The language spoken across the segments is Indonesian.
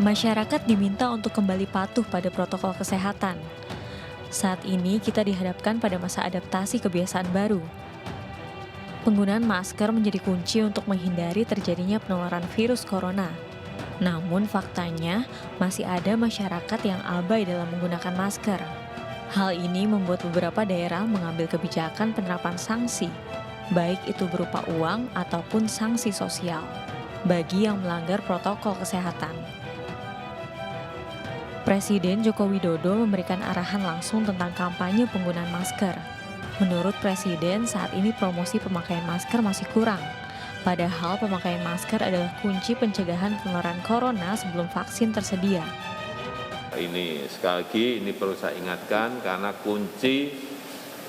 Masyarakat diminta untuk kembali patuh pada protokol kesehatan. Saat ini kita dihadapkan pada masa adaptasi kebiasaan baru. Penggunaan masker menjadi kunci untuk menghindari terjadinya penularan virus corona. Namun faktanya, masih ada masyarakat yang abai dalam menggunakan masker. Hal ini membuat beberapa daerah mengambil kebijakan penerapan sanksi, baik itu berupa uang ataupun sanksi sosial, bagi yang melanggar protokol kesehatan. Presiden Joko Widodo memberikan arahan langsung tentang kampanye penggunaan masker. Menurut Presiden, saat ini promosi pemakaian masker masih kurang. Padahal pemakaian masker adalah kunci pencegahan penularan corona sebelum vaksin tersedia. Ini sekali lagi ini perlu saya ingatkan karena kunci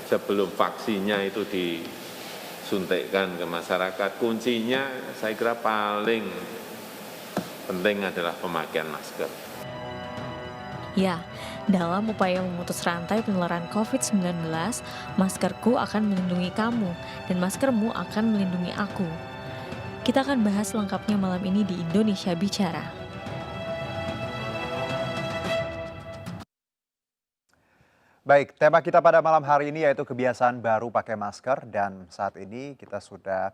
sebelum vaksinnya itu disuntikkan ke masyarakat, kuncinya saya kira paling penting adalah pemakaian masker. Ya, dalam upaya memutus rantai penularan COVID-19, maskerku akan melindungi kamu dan maskermu akan melindungi aku. Kita akan bahas lengkapnya malam ini di Indonesia Bicara. Baik, tema kita pada malam hari ini yaitu kebiasaan baru pakai masker dan saat ini kita sudah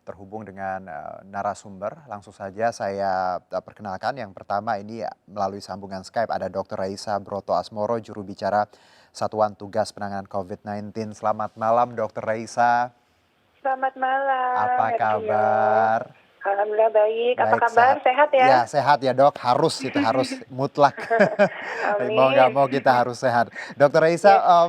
terhubung dengan narasumber. Langsung saja saya perkenalkan yang pertama ini melalui sambungan Skype ada Dr. Raisa Broto Asmoro, juru bicara Satuan Tugas Penanganan COVID-19. Selamat malam Dr. Raisa. Selamat malam. Apa kabar? Alhamdulillah baik. Apa Baik, kabar? Sehat ya? Ya sehat ya dok, harus mutlak. Amin. Mau nggak mau kita harus sehat. Dr. Raisa,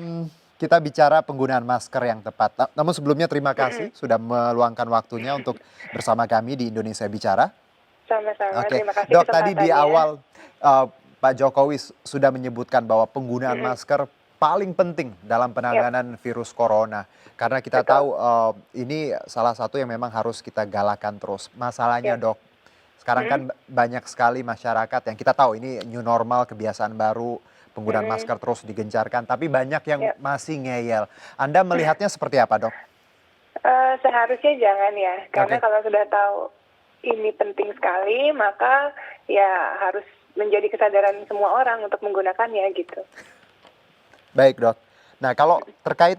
kita bicara penggunaan masker yang tepat. Namun sebelumnya terima kasih sudah meluangkan waktunya untuk bersama kami di Indonesia Bicara. Sama-sama, Oke, terima kasih dok tadi di kesempatannya. awal Pak Jokowi sudah menyebutkan bahwa penggunaan masker paling penting dalam penanganan virus corona. Karena kita Betul. tahu ini salah satu yang memang harus kita galakan terus. Masalahnya dok, sekarang kan banyak sekali masyarakat yang kita tahu ini new normal, kebiasaan baru, penggunaan masker terus digencarkan. Tapi banyak yang masih ngeyel. Anda melihatnya seperti apa dok? Seharusnya jangan ya, karena Oke. kalau sudah tahu ini penting sekali, maka ya harus menjadi kesadaran semua orang untuk menggunakannya gitu. Baik dok. Nah kalau terkait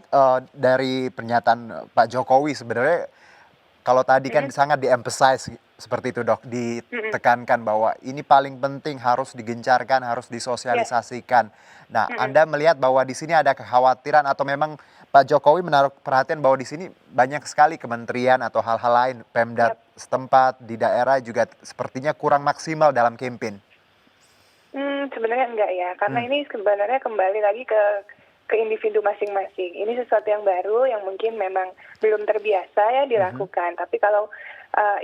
dari pernyataan Pak Jokowi sebenarnya kalau tadi kan sangat di-emphasize seperti itu dok, ditekankan bahwa ini paling penting harus digencarkan, harus disosialisasikan. Nah Anda melihat bahwa di sini ada kekhawatiran atau memang Pak Jokowi menaruh perhatian bahwa di sini banyak sekali kementerian atau hal-hal lain, Pemda setempat di daerah juga sepertinya kurang maksimal dalam campaign. Sebenarnya enggak ya, karena ini sebenarnya kembali lagi ke individu masing-masing. Ini sesuatu yang baru yang mungkin memang belum terbiasa ya dilakukan. Tapi kalau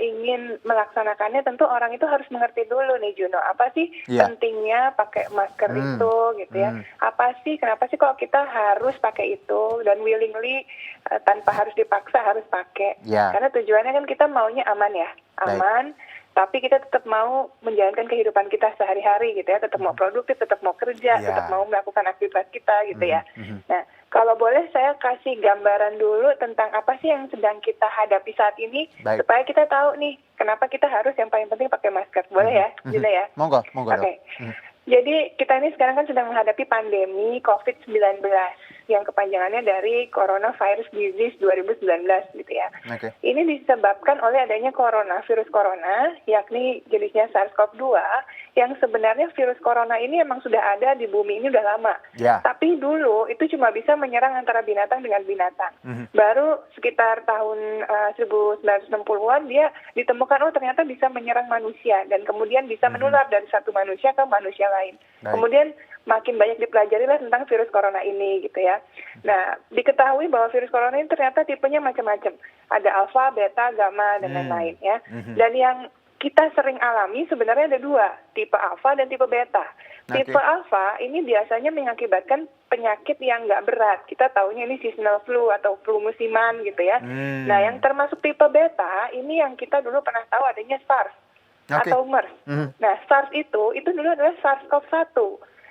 ingin melaksanakannya tentu orang itu harus mengerti dulu nih Juno, apa sih pentingnya pakai masker itu gitu ya. Apa sih, kenapa sih kok kita harus pakai itu dan willingly tanpa harus dipaksa harus pakai. Karena tujuannya kan kita maunya aman ya, aman. Tapi kita tetap mau menjalankan kehidupan kita sehari-hari gitu ya, tetap mau produktif, tetap mau kerja, tetap mau melakukan aktivitas kita gitu ya. Nah, kalau boleh saya kasih gambaran dulu tentang apa sih yang sedang kita hadapi saat ini, supaya kita tahu nih kenapa kita harus yang paling penting pakai masker. Boleh ya, Juna ya? Monggo dok. Jadi kita ini sekarang kan sedang menghadapi pandemi COVID-19 yang kepanjangannya dari Coronavirus Disease 2019 gitu ya. Ini disebabkan oleh adanya virus corona, yakni jenisnya SARS-CoV-2, yang sebenarnya virus corona ini emang sudah ada di bumi ini udah lama. Tapi dulu itu cuma bisa menyerang antara binatang dengan binatang. Baru sekitar tahun 1960-an dia ditemukan ternyata bisa menyerang manusia dan kemudian bisa menular dari satu manusia ke manusia lain. Kemudian makin banyak dipelajari lah tentang virus corona ini gitu ya. Nah, diketahui bahwa virus corona ini ternyata tipenya macam-macam. Ada alfa, beta, gamma, dan lain-lain ya. Dan yang kita sering alami sebenarnya ada dua, tipe alfa dan tipe beta. Tipe alfa ini biasanya mengakibatkan penyakit yang nggak berat. Kita taunya ini seasonal flu atau flu musiman gitu ya. Nah, yang termasuk tipe beta ini yang kita dulu pernah tahu adanya SARS atau MERS. Nah, SARS itu dulu adalah SARS-CoV-1.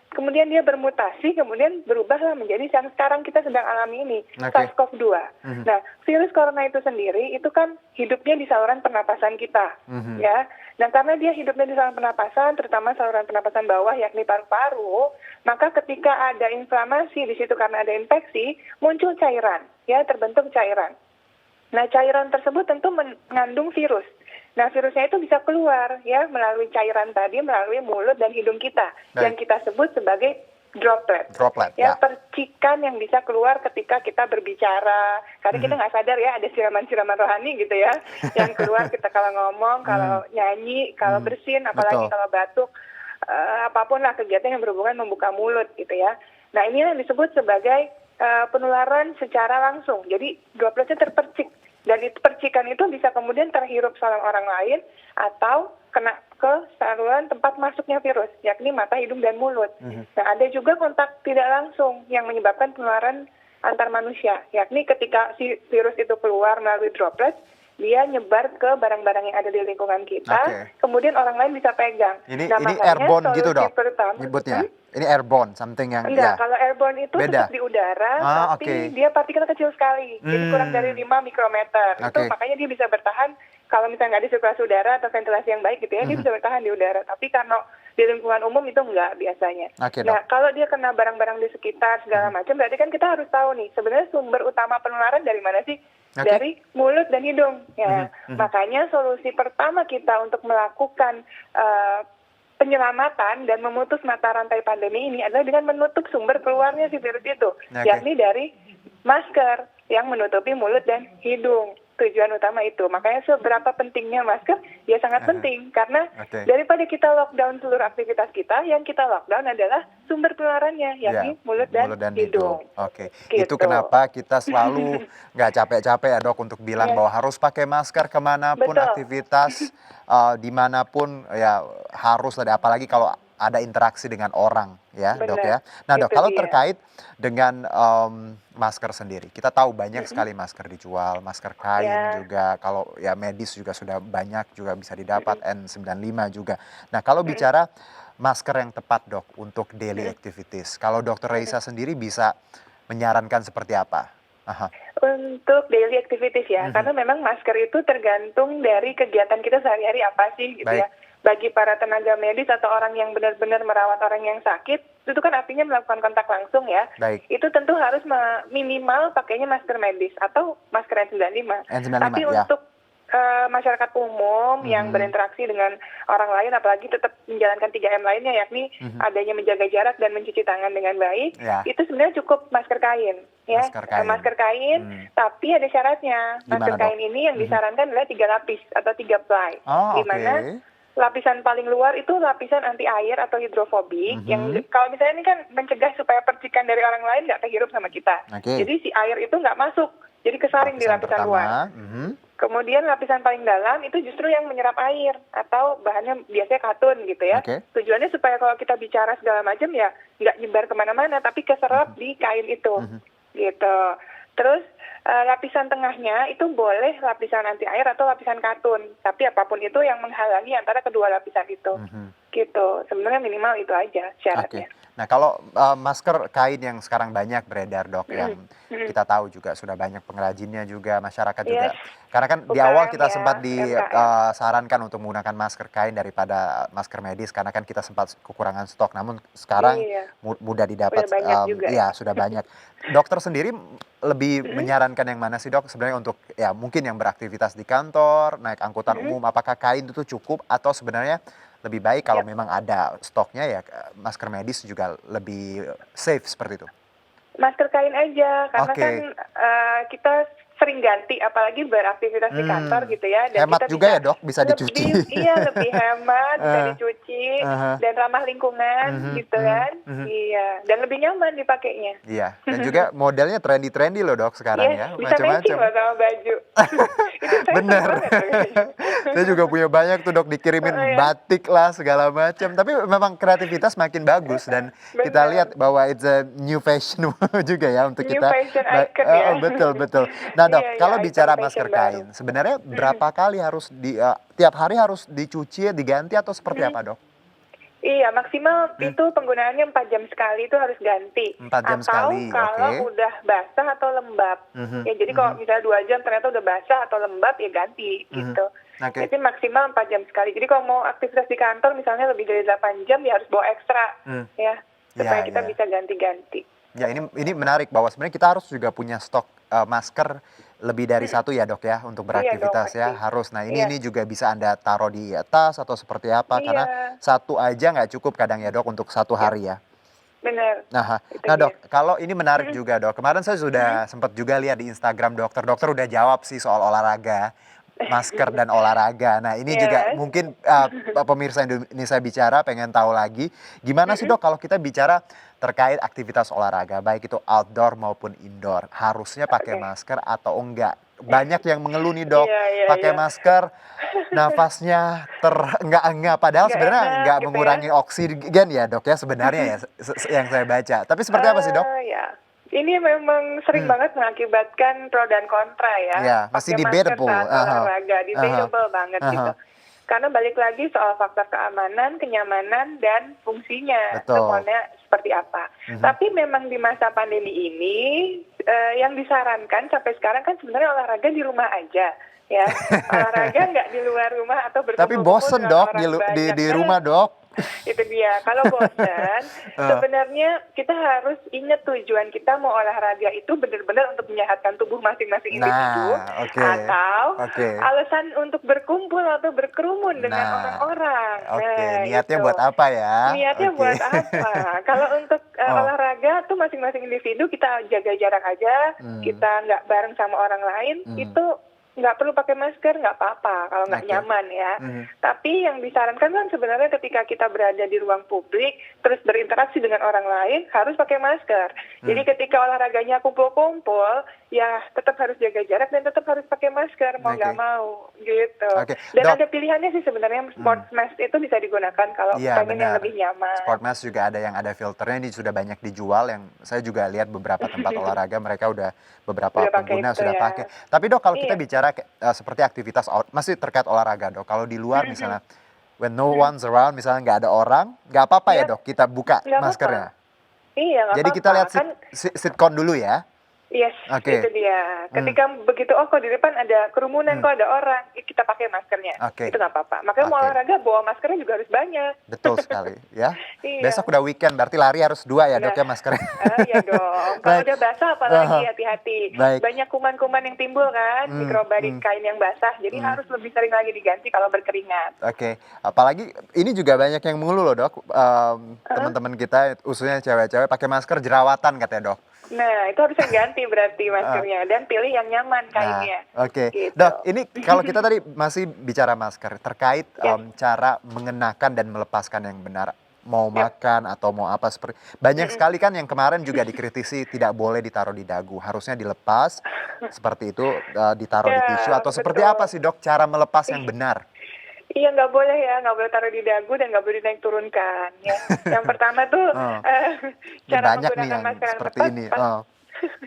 kemudian dia bermutasi, kemudian berubahlah menjadi yang sekarang kita sedang alami ini, SARS-CoV-2. Nah, virus corona itu sendiri itu kan hidupnya di saluran pernapasan kita, ya. Dan karena dia hidupnya di saluran pernapasan, terutama saluran pernapasan bawah yakni paru-paru, maka ketika ada inflamasi di situ karena ada infeksi, muncul cairan, ya, terbentuk cairan. Nah, cairan tersebut tentu mengandung virus. Nah, virusnya itu bisa keluar ya melalui cairan tadi, melalui mulut dan hidung kita, yang kita sebut sebagai droplet. Ya, percikan yang bisa keluar ketika kita berbicara. Karena kita nggak sadar ya, ada siraman-siraman rohani gitu ya, yang keluar kita kalau ngomong, kalau nyanyi, kalau bersin, apalagi kalau batuk, apapun lah kegiatan yang berhubungan membuka mulut gitu ya. Nah, ini yang disebut sebagai penularan secara langsung. Jadi dropletnya terpercik. Dan itu percikan itu bisa kemudian terhirup saluran orang lain atau kena ke saluran tempat masuknya virus, yakni mata, hidung, dan mulut. Nah, ada juga kontak tidak langsung yang menyebabkan penularan antar manusia, yakni ketika si virus itu keluar melalui droplet, dia nyebar ke barang-barang yang ada di lingkungan kita, kemudian orang lain bisa pegang. Ini nah, airborne gitu dok, pertama, nyebutnya? Ini airborne, something yang enggak, kalau airborne itu beda. tetap di udara, tapi dia partikel kecil sekali, jadi kurang dari 5 mikrometer. Itu makanya dia bisa bertahan, kalau misalnya nggak ada sirkulasi udara atau ventilasi yang baik gitu ya, dia bisa bertahan di udara. Tapi karena di lingkungan umum itu enggak biasanya. Nah, kalau dia kena barang-barang di sekitar segala macam, berarti kan kita harus tahu nih, sebenarnya sumber utama penularan dari mana sih? Dari mulut dan hidung. Ya. Makanya solusi pertama kita untuk melakukan penyelamatan dan memutus mata rantai pandemi ini adalah dengan menutup sumber keluarnya si virus itu, yakni dari masker yang menutupi mulut dan hidung. Tujuan utama itu. Makanya seberapa pentingnya masker, ya sangat penting. Karena daripada kita lockdown seluruh aktivitas kita, yang kita lockdown adalah sumber penularannya, yakni mulut dan hidung. Gitu. Itu kenapa kita selalu nggak capek-capek ya dok untuk bilang bahwa harus pakai masker kemanapun aktivitas, dimanapun ya harus ada, apalagi kalau ada interaksi dengan orang ya dok ya. Nah dok, kalau terkait dengan masker sendiri, kita tahu banyak sekali masker dijual, masker kain juga, kalau ya medis juga sudah banyak juga bisa didapat, N95 juga. Nah kalau bicara masker yang tepat dok untuk daily activities, kalau dokter Reisa sendiri bisa menyarankan seperti apa? Untuk daily activities ya, karena memang masker itu tergantung dari kegiatan kita sehari-hari apa sih gitu ya. Bagi para tenaga medis atau orang yang benar-benar merawat orang yang sakit, itu kan artinya melakukan kontak langsung ya. Itu tentu harus minimal pakainya masker medis atau masker N95. Tapi untuk masyarakat umum yang berinteraksi dengan orang lain, apalagi tetap menjalankan 3M lainnya, yakni adanya menjaga jarak dan mencuci tangan dengan baik, itu sebenarnya cukup masker kain. Ya, masker kain, tapi ada syaratnya. Masker kain ini yang disarankan adalah 3 lapis atau 3 ply, di mana lapisan paling luar itu lapisan anti air atau hidrofobik, yang kalau misalnya ini kan mencegah supaya percikan dari orang lain nggak kehirup sama kita. Jadi si air itu nggak masuk, jadi kesaring di lapisan luar. Kemudian lapisan paling dalam itu justru yang menyerap air, atau bahannya biasanya katun gitu ya. Tujuannya supaya kalau kita bicara segala macam ya nggak nyebar kemana-mana, tapi keserap di kain itu. Gitu. Terus lapisan tengahnya itu boleh lapisan anti air atau lapisan katun, tapi apapun itu yang menghalangi antara kedua lapisan itu. Gitu. Sebenarnya minimal itu aja syaratnya. Nah kalau masker kain yang sekarang banyak beredar dok, yang kita tahu juga sudah banyak pengrajinnya juga, masyarakat juga. Karena kan di awal kita sempat disarankan untuk menggunakan masker kain daripada masker medis, karena kan kita sempat kekurangan stok. Namun sekarang mudah didapat, sudah banyak. Dokter sendiri lebih menyarankan yang mana sih dok sebenarnya untuk ya mungkin yang beraktivitas di kantor, naik angkutan umum, apakah kain itu cukup atau sebenarnya lebih baik kalau memang ada stoknya ya masker medis juga lebih safe seperti itu? Masker kain aja, karena kan kita sering ganti, apalagi beraktivitas di kantor gitu ya. Dan hemat kita juga ya dok, bisa dicuci. Lebih hemat, bisa dicuci, dan ramah lingkungan gitu kan. Iya, dan lebih nyaman dipakainya. Iya, dan juga modelnya trendy-trendy loh dok sekarang ya. Bisa matching loh sama baju. Bener. Saya juga punya banyak tuh dok, dikirimin batik lah segala macam. Tapi memang kreativitas makin bagus, dan kita lihat bahwa it's a new fashion juga ya untuk kita. New fashion icon ya. Betul. Nah dok, kalau bicara masker kain, sebenarnya berapa kali harus tiap hari harus dicuci, diganti atau seperti apa dok? Iya, maksimal itu penggunaannya 4 jam sekali itu harus ganti. 4 jam Atau sekali, kalau udah basah atau lembab. Ya, jadi kalau misalnya 2 jam ternyata udah basah atau lembab, ya ganti gitu. Jadi maksimal 4 jam sekali. Jadi kalau mau aktivitas di kantor misalnya lebih dari 8 jam, ya harus bawa ekstra ya, supaya kita bisa ganti-ganti. Ya, ini menarik bahwa sebenarnya kita harus juga punya stok masker lebih dari satu ya dok ya untuk beraktivitas ya harus. Nah ini juga bisa Anda taruh di tas atau seperti apa karena satu aja nggak cukup kadang ya dok untuk satu hari ya. Benar. Nah dok, kalau ini menarik juga dok. Kemarin saya sudah sempat juga lihat di Instagram dokter udah jawab sih soal olahraga, masker dan olahraga. Nah ini juga mungkin pemirsa Indonesia Bicara pengen tahu lagi gimana sih dok kalau kita bicara terkait aktivitas olahraga baik itu outdoor maupun indoor harusnya pakai masker atau enggak. Banyak yang mengeluh nih dok pakai masker nafasnya terenggak-enggak padahal sebenarnya enggak gitu mengurangi oksigen ya dok ya sebenarnya ya yang saya baca. Tapi seperti apa sih dok? Ini memang sering banget mengakibatkan pro dan kontra ya. Ya, masih debatable. Olahraga, debatable banget gitu. Karena balik lagi soal faktor keamanan, kenyamanan, dan fungsinya. Semuanya seperti apa. Tapi memang di masa pandemi ini, yang disarankan sampai sekarang kan sebenarnya olahraga di rumah aja. Ya, olahraga nggak di luar rumah atau berkumpul. Tapi bosen dok di rumah dok. Itu dia. Kalau bosan, sebenarnya kita harus ingat tujuan kita mau olahraga itu benar-benar untuk menyehatkan tubuh masing-masing individu, atau alasan untuk berkumpul atau berkerumun dengan orang-orang. Niatnya buat apa ya? Niatnya buat apa? Kalau untuk olahraga tuh masing-masing individu kita jaga jarak aja, kita nggak bareng sama orang lain, itu nggak perlu pakai masker, nggak apa-apa kalau nggak nyaman ya. Tapi yang disarankan kan sebenarnya ketika kita berada di ruang publik, terus berinteraksi dengan orang lain, harus pakai masker. Jadi ketika olahraganya kumpul-kumpul, ya tetap harus jaga jarak dan tetap harus pakai masker, mau nggak mau gitu. Dan ada pilihannya sih sebenarnya, sport mask itu bisa digunakan kalau pengen yang lebih nyaman. Sport mask juga ada yang ada filternya, ini sudah banyak dijual, yang saya juga lihat beberapa tempat olahraga mereka udah beberapa pengguna sudah pakai. Tapi dok kalau kita bicara seperti aktivitas masih terkait olahraga dok. Kalau di luar misalnya when no one's around misalnya nggak ada orang, nggak apa-apa ya dok kita buka maskernya. Iya nggak apa-apa. Jadi kita lihat sitcom dulu ya. Yes, itu dia. Ketika begitu, kok di depan ada kerumunan, kok ada orang, kita pakai maskernya. Itu nggak apa-apa. Makanya mau olahraga, bawa maskernya juga harus banyak. Betul sekali, ya. Besok udah weekend, berarti lari harus 2 ya dok ya maskernya. Iya dong. Kalau udah basah apalagi hati-hati. Banyak kuman-kuman yang timbul kan, mikroba di kain yang basah. Jadi harus lebih sering lagi diganti kalau berkeringat. Apalagi ini juga banyak yang mengeluh loh dok. Teman-teman kita, khususnya cewek-cewek pakai masker jerawatan katanya dok. Nah, itu harus ganti berarti maskernya dan pilih yang nyaman kainnya. Gitu. Dok, ini kalau kita tadi masih bicara masker terkait cara mengenakan dan melepaskan yang benar. Mau makan atau mau apa seperti banyak sekali kan yang kemarin juga dikritisi tidak boleh ditaruh di dagu, harusnya dilepas seperti itu, ditaruh di tisu atau seperti apa sih dok cara melepas yang benar? Iya nggak boleh ya, nggak boleh taruh di dagu dan nggak boleh dinaik turunkan. Ya. Yang pertama tuh cara menggunakan masker yang seperti tepat. Ini.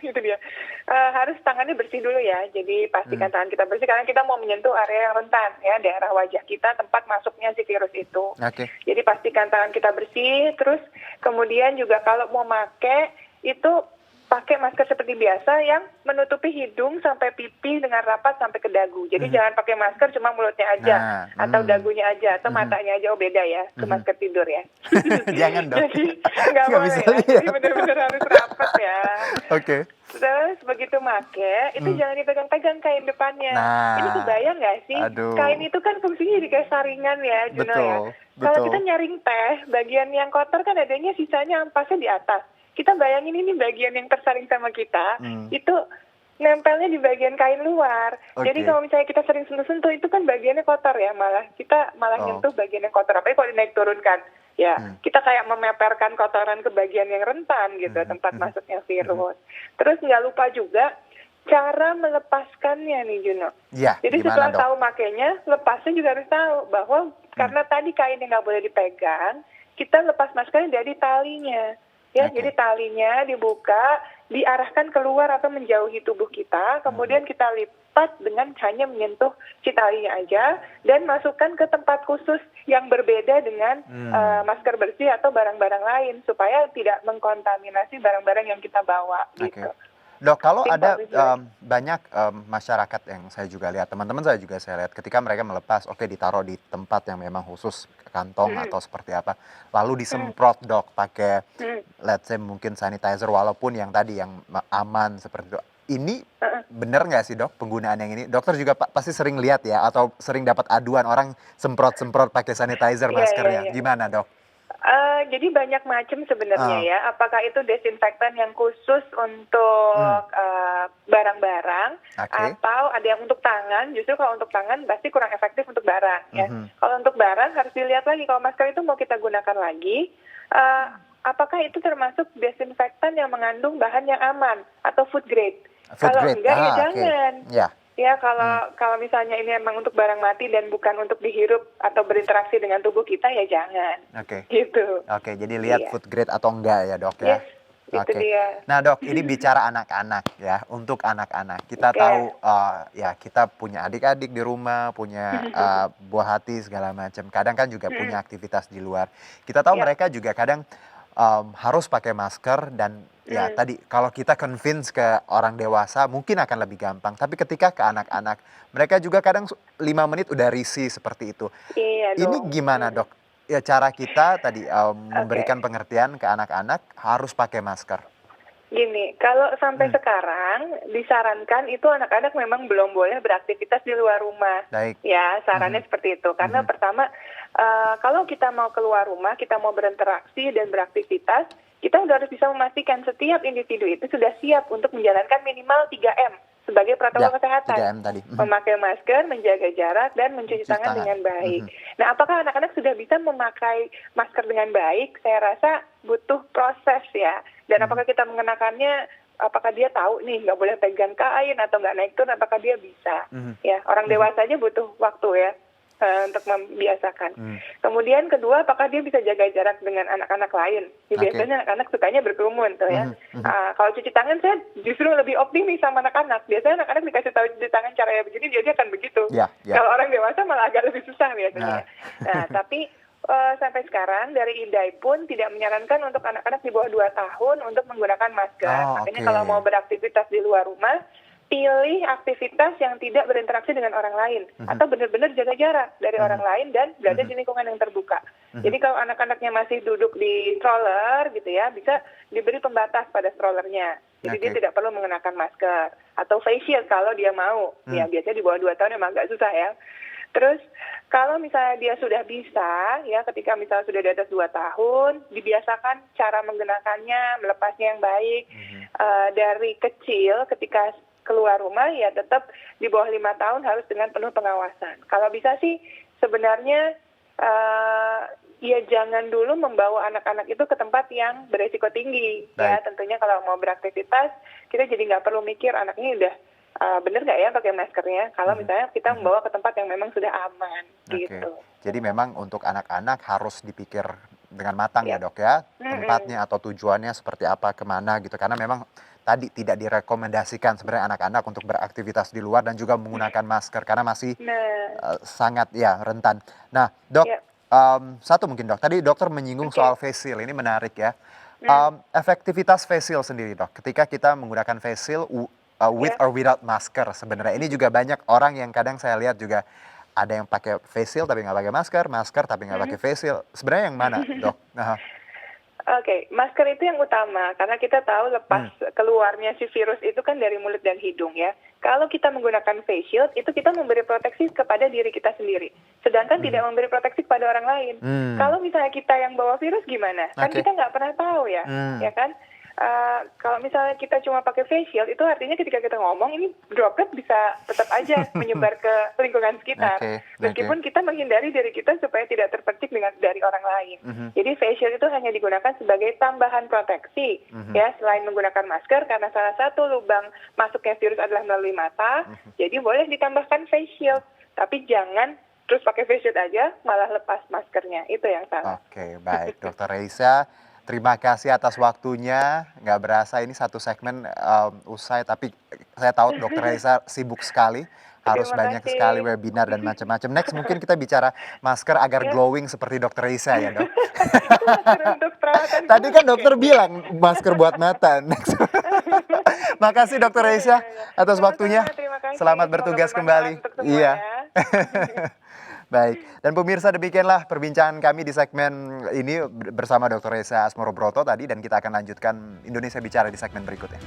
Itu dia. Harus tangannya bersih dulu ya. Jadi pastikan tangan kita bersih karena kita mau menyentuh area yang rentan ya, daerah wajah kita tempat masuknya si virus itu. Jadi pastikan tangan kita bersih. Terus kemudian juga kalau mau pakai itu pakai masker seperti biasa yang menutupi hidung sampai pipi dengan rapat sampai ke dagu. Jadi jangan pakai masker cuma mulutnya aja atau dagunya aja atau matanya aja. Beda ya ke masker tidur ya. Jangan dong. Jadi nggak boleh ya. Jadi benar-benar harus rapat ya. Terus begitu make itu jangan dipegang-pegang kain depannya. Ini kebayang nggak sih? Kain itu kan fungsinya jadi kayak saringan ya, Juno ya. Kalau kita nyaring teh, bagian yang kotor kan adanya sisanya ampasnya di atas. Kita bayangin ini bagian yang tersaring sama kita, itu nempelnya di bagian kain luar. Jadi kalau misalnya kita sering sentuh-sentuh, itu kan bagiannya kotor ya, kita malah nyentuh bagian yang kotor. Apalagi kalau dinaik turunkan, ya kita kayak memeperkan kotoran ke bagian yang rentan gitu, tempat masuknya virus. Terus nggak lupa juga cara melepaskannya nih Juno. Jadi setelah tahu makainya, lepasnya juga harus tahu bahwa karena tadi kainnya nggak boleh dipegang, kita lepas maskernya dari talinya. Ya, jadi talinya dibuka, diarahkan keluar atau menjauhi tubuh kita, kemudian kita cepat dengan hanya menyentuh si talinya aja dan masukkan ke tempat khusus yang berbeda dengan masker bersih atau barang-barang lain supaya tidak mengkontaminasi barang-barang yang kita bawa gitu. Dok, kalau ada banyak masyarakat yang saya juga lihat, teman-teman saya juga saya lihat ketika mereka melepas, ditaruh di tempat yang memang khusus, kantong atau seperti apa, lalu disemprot dok pakai, let's say mungkin sanitizer walaupun yang tadi yang aman seperti itu. Ini benar nggak sih dok penggunaan yang ini? Dokter juga pasti sering lihat ya atau sering dapat aduan orang semprot-semprot pakai sanitizer maskernya, gimana dok? Jadi banyak macam sebenarnya ya. Apakah itu desinfektan yang khusus untuk barang-barang atau ada yang untuk tangan? Justru kalau untuk tangan pasti kurang efektif untuk barang ya. Kalau untuk barang harus dilihat lagi kalau masker itu mau kita gunakan lagi. Apakah itu termasuk desinfektan yang mengandung bahan yang aman atau food grade? Kalau enggak ya jangan. Ya kalau misalnya ini emang untuk barang mati dan bukan untuk dihirup atau berinteraksi dengan tubuh kita ya jangan. Gitu. Jadi lihat food grade atau enggak ya dok ya. Itu dia. Nah dok, ini bicara anak-anak ya, untuk anak-anak. Kita tahu ya kita punya adik-adik di rumah, punya buah hati segala macam. Kadang kan juga punya aktivitas di luar. Kita tahu mereka juga kadang harus pakai masker dan ya tadi kalau kita convince ke orang dewasa mungkin akan lebih gampang. Tapi ketika ke anak-anak, mereka juga kadang 5 menit udah risih seperti itu. Ini gimana dok? Ya cara kita tadi memberikan pengertian ke anak-anak harus pakai masker. Gini, kalau sampai sekarang disarankan itu anak-anak memang belum boleh beraktivitas di luar rumah. Ya, sarannya seperti itu. Karena pertama, kalau kita mau keluar rumah, kita mau berinteraksi dan beraktivitas, kita udah harus bisa memastikan setiap individu itu sudah siap untuk menjalankan minimal 3M sebagai protokol kesehatan. 3M tadi. Memakai masker, menjaga jarak, dan mencuci tangan dengan baik. Nah, apakah anak-anak sudah bisa memakai masker dengan baik? Saya rasa butuh proses ya. Dan apakah kita mengenakannya, apakah dia tahu nih nggak boleh pegang kain atau nggak naik turun, apakah dia bisa? Ya, orang dewasa aja butuh waktu ya untuk membiasakan. Kemudian kedua, apakah dia bisa jaga jarak dengan anak-anak lain? Biasanya anak-anak sukanya berkerumun tuh ya. Kalau cuci tangan saya justru lebih optimis sama anak-anak. Biasanya anak-anak dikasih tahu cuci tangan caranya begini, dia akan begitu. Kalau orang dewasa malah agak lebih susah biasanya. Nah, tapi sampai sekarang dari IDAI pun tidak menyarankan untuk anak-anak di bawah 2 tahun untuk menggunakan masker. Makanya kalau mau beraktivitas di luar rumah, pilih aktivitas yang tidak berinteraksi dengan orang lain atau benar-benar jaga jarak dari orang lain dan berada di lingkungan yang terbuka. Jadi kalau anak-anaknya masih duduk di stroller gitu ya, bisa diberi pembatas pada strollernya. Jadi dia tidak perlu mengenakan masker atau face shield kalau dia mau. Ya biasanya di bawah 2 tahun emang agak susah ya. Terus kalau misalnya dia sudah bisa, ya ketika misalnya sudah di atas 2 tahun, dibiasakan cara menggunakannya, melepasnya yang baik. Dari kecil ketika keluar rumah ya tetap di bawah 5 tahun harus dengan penuh pengawasan. Kalau bisa sih sebenarnya ya jangan dulu membawa anak-anak itu ke tempat yang beresiko tinggi. Ya tentunya kalau mau beraktivitas kita jadi nggak perlu mikir anaknya udah bener nggak ya pakai maskernya. Kalau misalnya kita membawa ke tempat yang memang sudah aman gitu. Jadi memang untuk anak-anak harus dipikir dengan matang ya dok ya, tempatnya atau tujuannya seperti apa, kemana gitu. Karena memang tadi tidak direkomendasikan sebenarnya anak-anak untuk beraktivitas di luar dan juga menggunakan masker karena masih sangat ya rentan. Nah dok, satu mungkin dok, tadi dokter menyinggung soal face shield, ini menarik ya. Efektivitas face shield sendiri dok, ketika kita menggunakan face shield with or without masker sebenarnya. Ini juga banyak orang yang kadang saya lihat juga ada yang pakai face shield tapi nggak pakai masker, masker tapi nggak pakai face shield. Sebenarnya yang mana dok? Masker itu yang utama karena kita tahu lepas keluarnya si virus itu kan dari mulut dan hidung ya. Kalau kita menggunakan face shield itu kita memberi proteksi kepada diri kita sendiri. Sedangkan tidak memberi proteksi kepada orang lain. Kalau misalnya kita yang bawa virus gimana? Kan kita nggak pernah tahu ya, ya kan? Kalau misalnya kita cuma pakai face shield itu artinya ketika kita ngomong ini droplet bisa tetap aja menyebar ke lingkungan sekitar. Meskipun kita menghindari diri kita supaya tidak terpercik dari orang lain. Jadi face shield itu hanya digunakan sebagai tambahan proteksi ya selain menggunakan masker karena salah satu lubang masuknya virus adalah melalui mata. Jadi boleh ditambahkan face shield tapi jangan terus pakai face shield aja malah lepas maskernya. Itu yang salah. Baik Dokter Reisa. Terima kasih atas waktunya. Nggak berasa ini satu segmen usai, tapi saya tahu Dokter Reza sibuk sekali. Harus Terima banyak kasih. sekali webinar dan macam-macam. Next mungkin kita bicara masker agar glowing seperti Dokter Reza ya, Dok. Itu masker untuk perawatan Tadi kan kulit dokter kayaknya. bilang masker buat mata. Next. Makasih Dokter Reza atas Sama-sama, waktunya. terima kasih. Selamat Semoga bertugas bermanfaat kembali. untuk semua Iya. ya. Baik, dan pemirsa demikianlah perbincangan kami di segmen ini bersama Dr. Reza Asmoro Broto tadi, dan kita akan lanjutkan Indonesia Bicara di segmen berikutnya.